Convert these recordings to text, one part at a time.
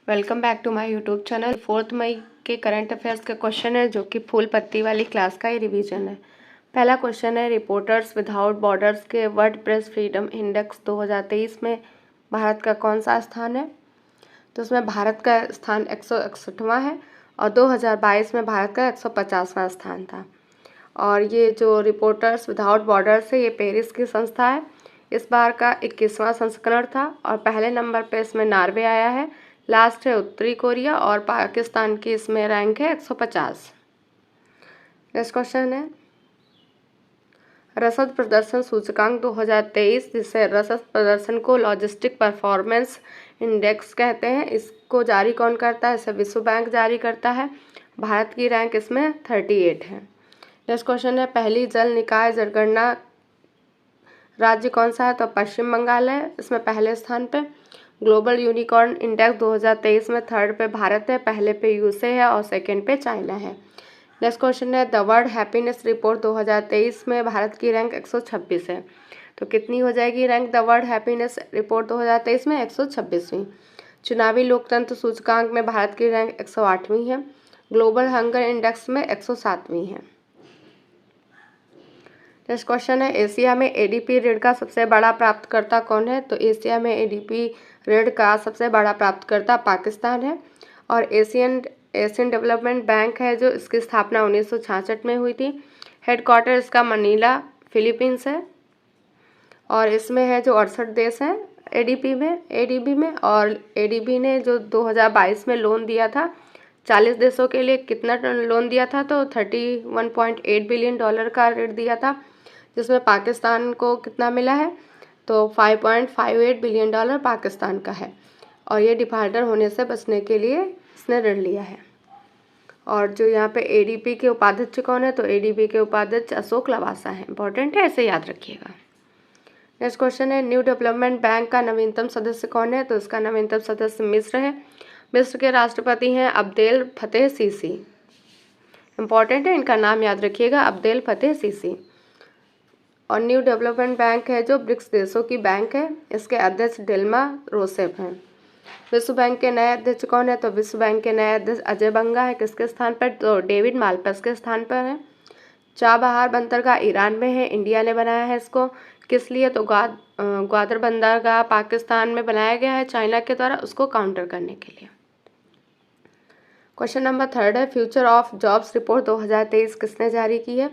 Welcome back to my YouTube channel. 4 मई के current affairs का क्वेश्चन है जो कि फूल पत्ती वाली क्लास का ही रिवीजन है। पहला क्वेश्चन है, रिपोर्टर्स विदाउट बॉर्डर्स के वर्ल्ड प्रेस फ्रीडम इंडेक्स 2023 में भारत का कौन सा स्थान है? तो उसमें भारत का स्थान 161वां है और 2022 में भारत का 150वां स्थान था। और ये जो रिपोर्टर्स विदाउट बॉर्डर्स है ये पेरिस की संस्था है। इस बार का 21वां संस्करण था और पहले नंबर पे इसमें नॉर्वे आया है, लास्ट है उत्तरी कोरिया और पाकिस्तान की इसमें रैंक है 150। नेक्स्ट क्वेश्चन है, रसद प्रदर्शन सूचकांक 2023, जिसे रसद प्रदर्शन को लॉजिस्टिक परफॉर्मेंस इंडेक्स कहते हैं, इसको जारी कौन करता है? इसे विश्व बैंक जारी करता है। भारत की रैंक इसमें 38 है। नेक्स्ट क्वेश्चन है, पहली जल निकाय जनगणना राज्य कौन सा है? तो पश्चिम बंगाल है इसमें पहले स्थान पे। ग्लोबल यूनिकॉर्न इंडेक्स 2023 में थर्ड पे भारत है, पहले पे यूएसए है और सेकंड पे चाइना है। नेक्स्ट क्वेश्चन है, द वर्ल्ड हैप्पीनेस रिपोर्ट 2023 में भारत की रैंक 126 है। तो कितनी हो जाएगी rank the world happiness report 2023 में? 126वीं। चुनावी लोकतंत्र सूचकांक में भारत की रैंक 108वीं है। ग्लोबल हंगर इंडेक्स में 107वीं है। नेक्स्ट क्वेश्चन है, एशिया में एडीपी ऋण का सबसे बड़ा प्राप्तकर्ता कौन है? तो एशिया में एडीपी ऋण का सबसे बड़ा प्राप्तकर्ता पाकिस्तान है। और एशियन डेवलपमेंट बैंक है जो इसकी स्थापना 1966 में हुई थी। हेडक्वार्टर इसका मनीला फिलीपींस है और इसमें है जो 68 देश हैं एडीबी में। और एडीबी ने जो 2022 में लोन दिया था 40 देशों के लिए, कितना लोन दिया था? तो $31.8 बिलियन का ऋण दिया था, जिसमें पाकिस्तान को कितना मिला है? तो $5.58 बिलियन पाकिस्तान का है। और ये डिफाल्टर होने से बचने के लिए इसने ऋण लिया है। और जो यहाँ पे एडीबी के उपाध्यक्ष कौन है? तो एडीबी के उपाध्यक्ष अशोक लवासा है। इंपॉर्टेंट है, इसे याद रखिएगा। नेक्स्ट क्वेश्चन है, न्यू डेवलपमेंट बैंक का नवीनतम सदस्य कौन है? तो इसका नवीनतम सदस्य मिस्र है। मिस्र के राष्ट्रपति हैं अब्देल फतेह सीसी। इंपॉर्टेंट है, इनका नाम याद रखिएगा, अब्देल फतेह सीसी। और न्यू डेवलपमेंट बैंक है जो ब्रिक्स देशों की बैंक है, इसके अध्यक्ष दिल्मा रोसेफ हैं। विश्व बैंक के नए अध्यक्ष कौन है? तो विश्व बैंक के नए अध्यक्ष अजय बंगा है। किसके स्थान पर? तो डेविड माल्पस के स्थान पर है। चाबहार बंदरगाह ईरान में है, इंडिया ने बनाया है इसको। किस लिए? तो ग्वादर बंदरगाह पाकिस्तान में बनाया गया है चाइना के द्वारा, उसको काउंटर करने के लिए। क्वेश्चन नंबर 3 है, फ्यूचर ऑफ जॉब्स रिपोर्ट 2023 किसने जारी की है?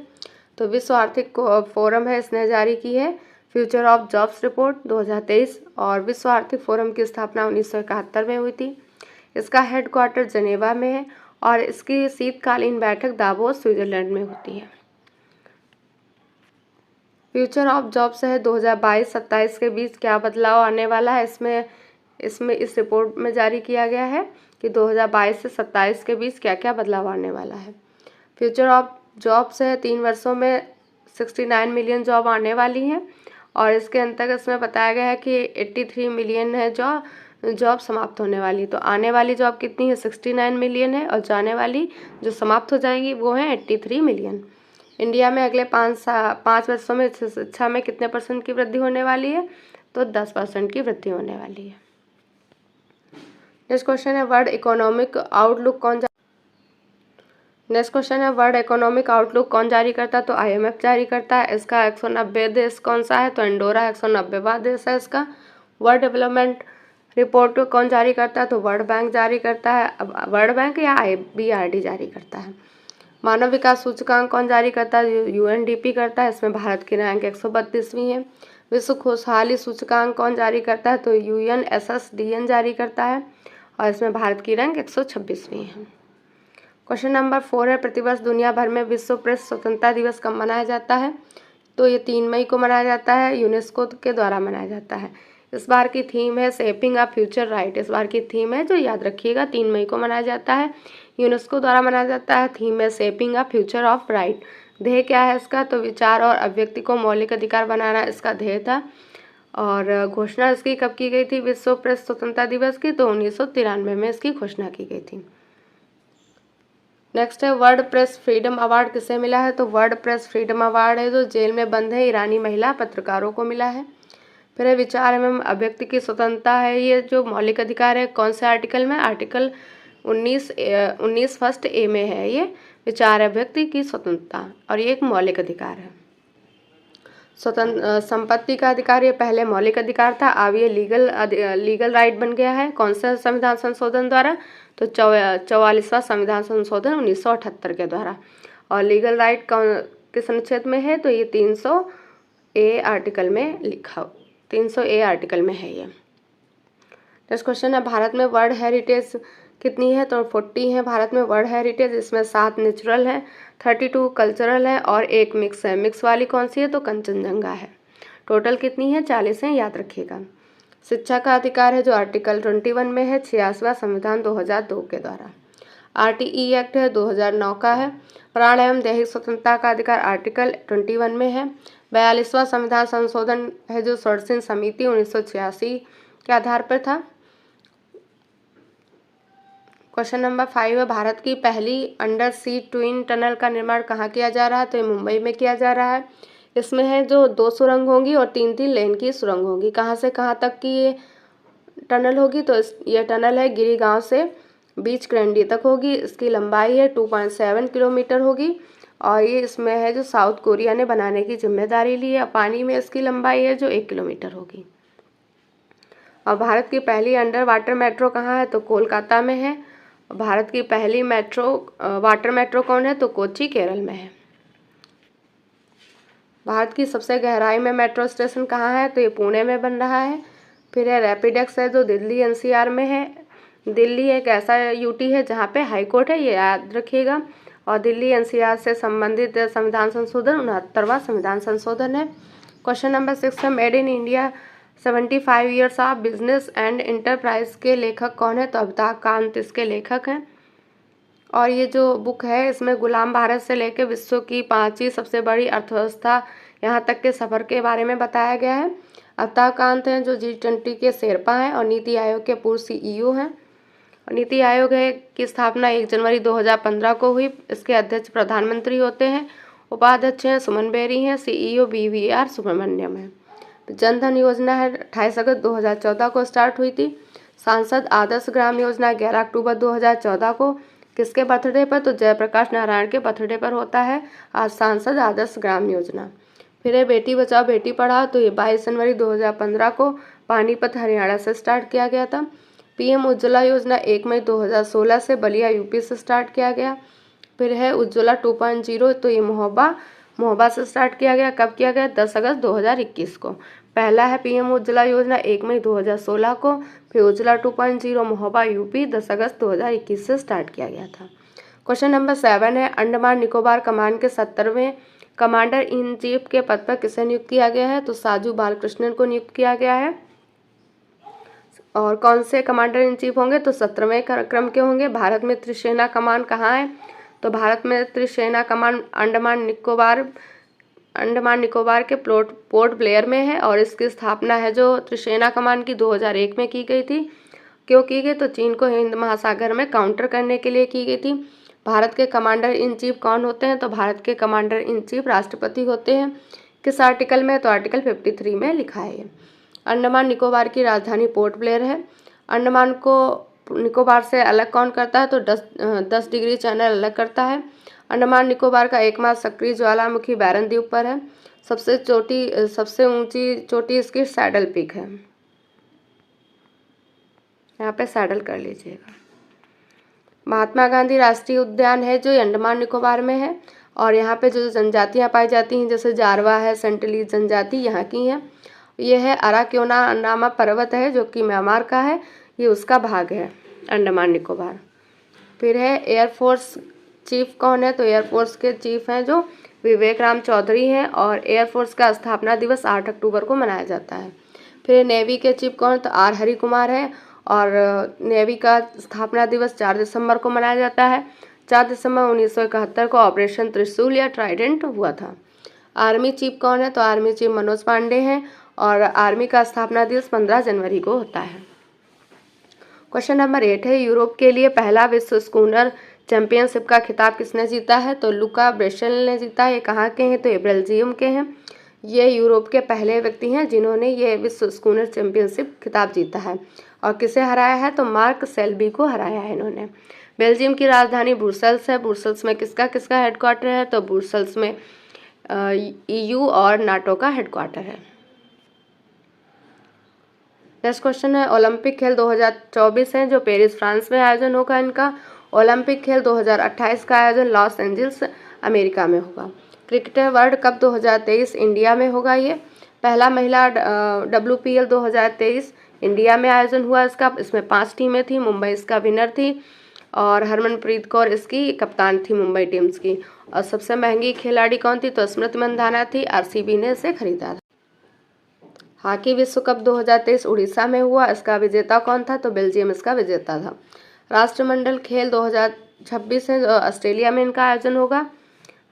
तो विश्व आर्थिक फोरम है, इसने जारी की है फ्यूचर ऑफ जॉब्स रिपोर्ट 2023। और विश्व आर्थिक फोरम की स्थापना 1971 में हुई थी। इसका हेडक्वार्टर जनेवा में है और इसकी शीतकालीन बैठक दावोस स्विट्जरलैंड में होती है। फ्यूचर ऑफ जॉब्स है 2022-27 के बीच क्या बदलाव आने वाला है, इसमें इस रिपोर्ट में जारी किया गया है कि 2022 से 27 के बीच क्या क्या बदलाव आने वाला है। फ्यूचर ऑफ जॉब्स है 3 वर्षों में 69 मिलियन जॉब आने वाली हैं और इसके अंतर्गत इसमें बताया गया है कि 83 मिलियन है जो जॉब समाप्त होने वाली। तो आने वाली जॉब कितनी है? 69 मिलियन है और जाने वाली जो समाप्त हो जाएंगी वो है 83 मिलियन। इंडिया में अगले 5 वर्षों में शिक्षा में कितने % की वृद्धि होने वाली है? तो 10% की वृद्धि होने वाली है। नेक्स्ट क्वेश्चन है, वर्ल्ड इकोनॉमिक आउटलुक कौन जारी करता है? तो IMF जारी करता है। इसका 190 देश कौन सा है? तो इंडोरा 190वां देश है इसका। वर्ल्ड डेवलपमेंट रिपोर्ट कौन जारी करता है? तो वर्ल्ड बैंक जारी करता है। अब वर्ल्ड बैंक या IBRD जारी करता है। मानव विकास सूचकांक कौन जारी करता है? UNDP करता है। इसमें भारत की रैंक 132वीं है। विश्व खुशहाली सूचकांक कौन जारी करता है? तो UNSSDN जारी करता है और इसमें भारत की रैंक 126वीं है। क्वेश्चन नंबर 4 है, प्रतिवर्ष दुनिया भर में विश्व प्रेस स्वतंत्रता दिवस कब मनाया जाता है? तो ये 3 मई को मनाया जाता है, यूनेस्को के द्वारा मनाया जाता है। इस बार की थीम है शेपिंग अ फ्यूचर राइट। इस बार की थीम है जो याद रखिएगा, 3 मई को मनाया जाता है, यूनेस्को द्वारा मनाया जाता है। थीम है shaping a future of right. ध्येय क्या है इसका? तो विचार और अभिव्यक्ति को मौलिक अधिकार बनाना इसका ध्येय था। और घोषणा इसकी कब की गई थी विश्व प्रेस स्वतंत्रता दिवस की? तो 1993 में इसकी घोषणा की गई थी। नेक्स्ट है, वर्ल्ड प्रेस फ्रीडम अवार्ड किसे मिला है? तो वर्ल्ड प्रेस फ्रीडम अवार्ड है जो जेल में बंद है ईरानी महिला पत्रकारों को मिला है। फिर है विचार एवं अभिव्यक्ति की स्वतंत्रता है, ये जो मौलिक अधिकार है कौन से आर्टिकल में, आर्टिकल 19 फर्स्ट ए में है ये विचार अभिव्यक्ति की स्वतंत्रता, और ये एक मौलिक अधिकार है। स्वतंत्र संपत्ति का अधिकार ये पहले मौलिक अधिकार था, अब ये लीगल राइट बन गया है। कौन सा संविधान संशोधन द्वारा, तो 44वां संविधान संशोधन 1978 के द्वारा। और लीगल राइट किस अनुच्छेद में है, तो ये 300A आर्टिकल में लिखा, 300A आर्टिकल में है ये। नेक्स्ट क्वेश्चन है भारत में वर्ल्ड हेरिटेज कितनी है, तो 40 है भारत में वर्ल्ड हेरिटेज। इसमें 7 नेचुरल है, 32 कल्चरल है और 1 मिक्स है। मिक्स वाली कौन सी है, तो कंचनजंगा है। टोटल कितनी है, 40 है, याद रखिएगा। शिक्षा का अधिकार है जो आर्टिकल 21 में है, 86वां संविधान 2002 के द्वारा। RTE एक्ट है 2009 का है। प्राण एवं दैहिक स्वतंत्रता का अधिकार आर्टिकल 21 में है। 42वां संविधान संशोधन है जो सर्वजन समिति 1986 के आधार पर था। क्वेश्चन नंबर 5 है भारत की पहली अंडर सी ट्विन टनल का निर्माण कहाँ किया जा रहा है, तो ये मुंबई में किया जा रहा है। इसमें है जो 2 सुरंग होंगी और 3-3 लेन की सुरंग होगी। कहाँ से कहाँ तक की ये टनल होगी, तो ये टनल है गिरी गांव से बीच ग्रैंडी तक होगी। इसकी लंबाई है 2.7 किलोमीटर होगी और ये इसमें है जो साउथ कोरिया ने बनाने की जिम्मेदारी ली है। पानी में इसकी लंबाई है जो 1 किलोमीटर होगी। और भारत की पहली अंडर वाटर मेट्रो कहाँ है, तो कोलकाता में है। भारत की पहली वाटर मेट्रो कौन है, तो कोच्चि केरल में है। भारत की सबसे गहराई में मेट्रो स्टेशन कहाँ है, तो ये पुणे में बन रहा है। फिर है रैपिडेक्स है जो दिल्ली NCR में है। दिल्ली एक ऐसा यूटी है जहाँ पे हाई कोर्ट है, ये याद रखिएगा। और दिल्ली NCR से संबंधित संविधान संशोधन 69वां संविधान संशोधन है। क्वेश्चन नंबर 6 है made in India 75 years of business and enterprise के लेखक कौन है, तो अमिताभ कांत इसके लेखक हैं। और ये जो बुक है इसमें गुलाम भारत से लेकर विश्व की 5वीं सबसे बड़ी अर्थव्यवस्था यहाँ तक के सफ़र के बारे में बताया गया है। अमिताभ कांत हैं जो G20 के शेरपा हैं और नीति आयोग के पूर्व CEO हैं। नीति आयोग है की स्थापना 1 जनवरी 2015 को हुई। इसके अध्यक्ष प्रधानमंत्री होते हैं। उपाध्यक्ष हैं सुमन बेरी हैं। CEO BVR सुब्रमण्यम है। जनधन योजना है 28 अगस्त 2014 को स्टार्ट हुई थी। सांसद आदर्श ग्राम योजना 11 अक्टूबर 2014 को किसके बर्थडे पर, तो जयप्रकाश नारायण के बर्थडे पर होता है आज सांसद आदर्श ग्राम योजना। फिर है बेटी बचाओ बेटी पढ़ाओ, तो ये 22 जनवरी 2015 को पानीपत हरियाणा से स्टार्ट किया गया था। PM उज्ज्वला योजना 1 मई 2016 से बलिया UP से स्टार्ट किया गया। फिर है उज्ज्वला 2.0, तो ये महोबा से स्टार्ट किया गया। कब किया गया, 10 अगस्त 2021 को। पहला है PM उज्ज्वला योजना 1 मई 2016 को। फिर उज्ज्वला 2.0 महोबा UP 10 अगस्त 2021 से स्टार्ट किया गया था। क्वेश्चन नंबर 7 है अंडमान निकोबार कमान के 70वें कमांडर इन चीफ के पद पर किसे नियुक्त किया गया है, तो साजू बालकृष्णन को नियुक्त किया गया है। और कौन से कमांडर इन चीफ होंगे, तो 17वें क्रम के होंगे। भारत में त्रिसेना कमान कहाँ है, तो भारत में त्रिसेना कमान अंडमान निकोबार के पोर्ट ब्लेयर में है। और इसकी स्थापना है जो त्रिसेना कमान की 2001 में की गई थी। क्यों की गई, तो चीन को हिंद महासागर में काउंटर करने के लिए की गई थी। भारत के कमांडर इन चीफ कौन होते हैं, तो भारत के कमांडर इन चीफ राष्ट्रपति होते हैं। किस आर्टिकल में, तो आर्टिकल 53 में लिखा है। अंडमान निकोबार की राजधानी पोर्ट ब्लेयर है। अंडमान को निकोबार से अलग कौन करता है, तो 10 डिग्री चैनल अलग करता है। अंडमान निकोबार का एकमात्र सक्रिय ज्वालामुखी बैरन द्वीप पर है। सबसे ऊंची चोटी इसकी सैडल पीक है। यहाँ पे सैडल कर लीजिएगा। महात्मा गांधी राष्ट्रीय उद्यान है जो अंडमान निकोबार में है। और यहाँ पे जो जनजातियाँ पाई जाती हैं जैसे जारवा है, सेंटलीज जनजाति यहाँ की हैं। ये है अराक्योना नामक पर्वत है जो कि म्यांमार का है, ये उसका भाग है अंडमान निकोबार। फिर है एयरफोर्स चीफ कौन है, तो एयरफोर्स के चीफ हैं जो विवेक राम चौधरी हैं। और एयरफोर्स का स्थापना दिवस 8 अक्टूबर को मनाया जाता है। फिर नेवी के चीफ कौन, तो R हरि कुमार है। और नेवी का स्थापना दिवस 4 दिसंबर को मनाया जाता है। 4 दिसंबर 1971 को ऑपरेशन त्रिशूल या ट्राइडेंट हुआ था। आर्मी चीफ कौन है, तो आर्मी चीफ मनोज पांडे हैं। और आर्मी का स्थापना दिवस 15 जनवरी को होता है। क्वेश्चन नंबर 8 है यूरोप के लिए पहला विश्व स्कूनर चैंपियनशिप का खिताब किसने जीता है, तो लुका ब्रेशेल ने जीता है। ये कहाँ के हैं, तो ये बेल्जियम के हैं। ये यूरोप के पहले व्यक्ति हैं जिन्होंने ये विश्व स्कूनर चैंपियनशिप खिताब जीता है। और किसे हराया है, तो मार्क सेल्बी को हराया है इन्होंने। बेल्जियम की राजधानी ब्रुसेल्स है। ब्रुसेल्स में किसका किसका हेडक्वार्टर है, तो ब्रुसेल्स में EU और नाटो का हेडक्वार्टर है। नेक्स्ट क्वेश्चन है, ओलंपिक खेल 2024 है जो पेरिस फ्रांस में आयोजन होगा इनका। ओलंपिक खेल 2028 का आयोजन लॉस एंजल्स अमेरिका में होगा। क्रिकेटर वर्ल्ड कप 2023 इंडिया में होगा। ये पहला महिला WPL 2023 इंडिया में आयोजन हुआ इसका। इसमें 5 टीमें थी। मुंबई इसका विनर थी और हरमनप्रीत कौर इसकी कप्तान थी मुंबई टीम्स की। और सबसे महंगी खिलाड़ी कौन थी, तो स्मृति मंधाना थी। RCB ने इसे खरीदा था। हॉकी विश्व कप 2023 उड़ीसा में हुआ। इसका विजेता कौन था, तो बेल्जियम इसका विजेता था। राष्ट्रमंडल खेल 2026 है, ऑस्ट्रेलिया में इनका आयोजन होगा।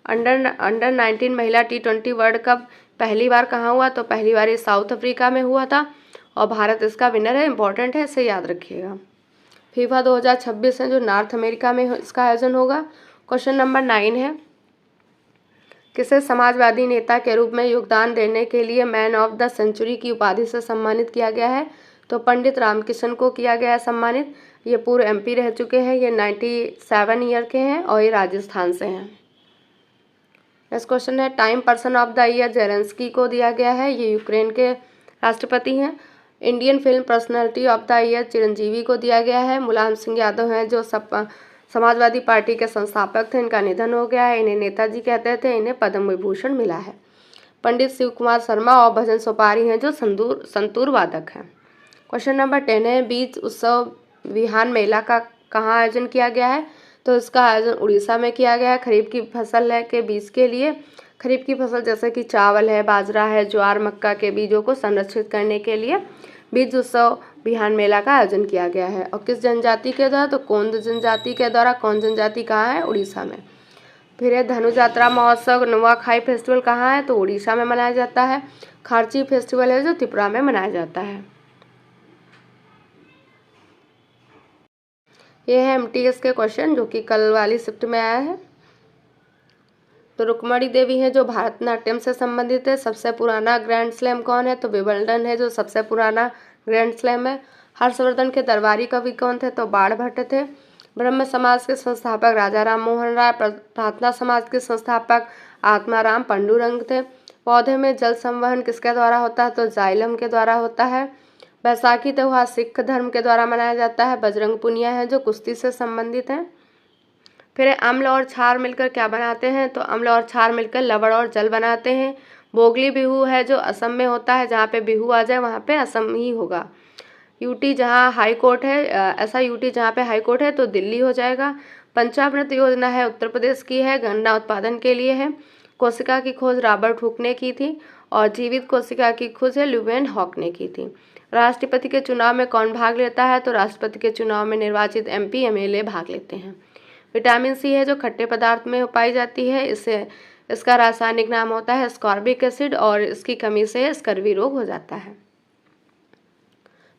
अंडर 19 महिला T20 वर्ल्ड कप पहली बार कहाँ हुआ, तो पहली बार ये साउथ अफ्रीका में हुआ था और भारत इसका विनर है। इंपॉर्टेंट है, इसे याद रखिएगा। फीफा 2026 है जो नॉर्थ अमेरिका में इसका आयोजन होगा। क्वेश्चन नंबर 9 है, किसे समाजवादी नेता के रूप में योगदान देने के लिए मैन ऑफ द सेंचुरी की उपाधि से सम्मानित किया गया है, तो पंडित रामकिशन को किया गया है सम्मानित। ये पूर्व MP रह चुके हैं। ये 97 ईयर के हैं और ये राजस्थान से हैं। नेक्स्ट क्वेश्चन है, time person of the year Zelensky को दिया गया है। ये यूक्रेन के राष्ट्रपति हैं। Indian film personality of the year Chiranjeevi को दिया गया है। मुलायम सिंह यादव हैं जो समाजवादी पार्टी के संस्थापक थे। इनका निधन हो गया है। इन्हें नेताजी कहते थे। इन्हें पद्म विभूषण मिला है। पंडित शिव कुमार शर्मा और भजन सोपारी हैं जो संतूर वादक हैं। क्वेश्चन नंबर 10 है, बीज उत्सव विहान मेला का कहाँ आयोजन किया गया है, तो इसका आयोजन उड़ीसा में किया गया है। खरीफ की फसल है के बीज के लिए, खरीफ की फसल जैसे कि चावल है, बाजरा है, ज्वार, मक्का के बीजों को संरक्षित करने के लिए बीज उत्सव बिहान मेला का आयोजन किया गया है। और किस जनजाति के द्वारा, तो कौंद जनजाति के द्वारा। कौंद जनजाति कहाँ है, उड़ीसा में। फिर है धनु यात्रा महोत्सव नुआखाई फेस्टिवल कहाँ है, तो उड़ीसा में मनाया जाता है। खारची फेस्टिवल है जो त्रिपुरा में मनाया जाता है। ये है MTS के क्वेश्चन जो कि कल वाली शिफ्ट में आया है। तो रुक्मणी देवी है जो भारतनाट्यम से संबंधित है। सबसे पुराना ग्रैंड स्लैम कौन है, तो विंबलडन है जो सबसे पुराना ग्रैंड स्लैम है। हर्षवर्धन के दरबारी कवि कौन थे, तो बाणभट्ट थे। ब्रह्म समाज के संस्थापक राजा राम मोहन राय। प्रार्थना समाज के संस्थापक आत्माराम पांडुरंग थे। पौधे में जल संवहन किसके द्वारा होता है, तो जाइलम के द्वारा होता है। बैसाखी त्यौहार सिख धर्म के द्वारा मनाया जाता है। बजरंग पुनिया है जो कुश्ती से संबंधित है। फिर अम्ल और क्षार मिलकर क्या बनाते हैं, तो अम्ल और क्षार मिलकर लवण और जल बनाते हैं। बोगली बिहू है जो असम में होता है। जहाँ पे बिहू आ जाए वहाँ पे असम ही होगा। यूटी जहाँ हाई कोर्ट है, ऐसा यूटी जहाँ पे हाई कोर्ट है तो दिल्ली हो जाएगा। पंचामृत योजना है उत्तर प्रदेश की है, गन्ना उत्पादन के लिए है। कोशिका की खोज रॉबर्ट हुक ने की थी और जीवित कोशिका की खोज है ल्यूवेन हॉक ने की थी। राष्ट्रपति के चुनाव में कौन भाग लेता है, तो राष्ट्रपति के चुनाव में निर्वाचित MP MLA भाग लेते हैं। विटामिन C है जो खट्टे पदार्थ में पाई जाती है। इसका रासायनिक नाम होता है स्कॉर्बिक एसिड और इसकी कमी से स्कर्वी रोग हो जाता है।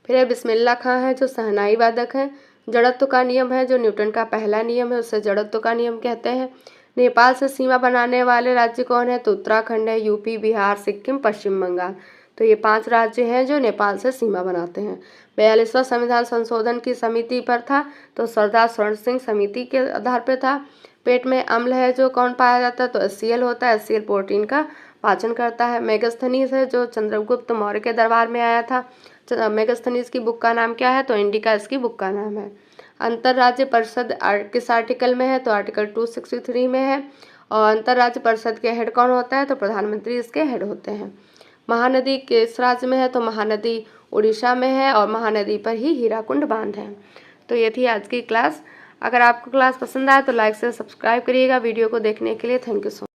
फिर बिस्मिल्लाह खां है जो शहनाई वादक है। जड़त्व का नियम है जो न्यूटन का पहला नियम है, उसे जड़त्व का नियम कहते हैं। नेपाल से सीमा बनाने वाले राज्य कौन है, तो उत्तराखंड है, UP, बिहार, सिक्किम, पश्चिम बंगाल। तो ये 5 राज्य हैं जो नेपाल से सीमा बनाते हैं। 42वां संविधान संशोधन की समिति पर था, तो सरदार स्वर्ण सिंह समिति के आधार पर था। पेट में अम्ल है जो कौन पाया जाता है, तो HCl होता है। HCl प्रोटीन का पाचन करता है। मेगास्थनीज है जो चंद्रगुप्त मौर्य के दरबार में आया था। मेगास्थनीज की बुक का नाम क्या है, तो इंडिका इसकी बुक का नाम है। अंतर्राज्य परिषद किस आर्टिकल में है, तो आर्टिकल 263 में है। और अंतर्राज्य परिषद के हेड कौन होता है, तो प्रधानमंत्री इसके हेड होते हैं। महानदी किस राज्य में है, तो महानदी उड़ीसा में है और महानदी पर ही हीराकुंड बांध है। तो ये थी आज की क्लास। अगर आपको क्लास पसंद आए तो लाइक से सब्सक्राइब करिएगा वीडियो को देखने के लिए। Thank you so much.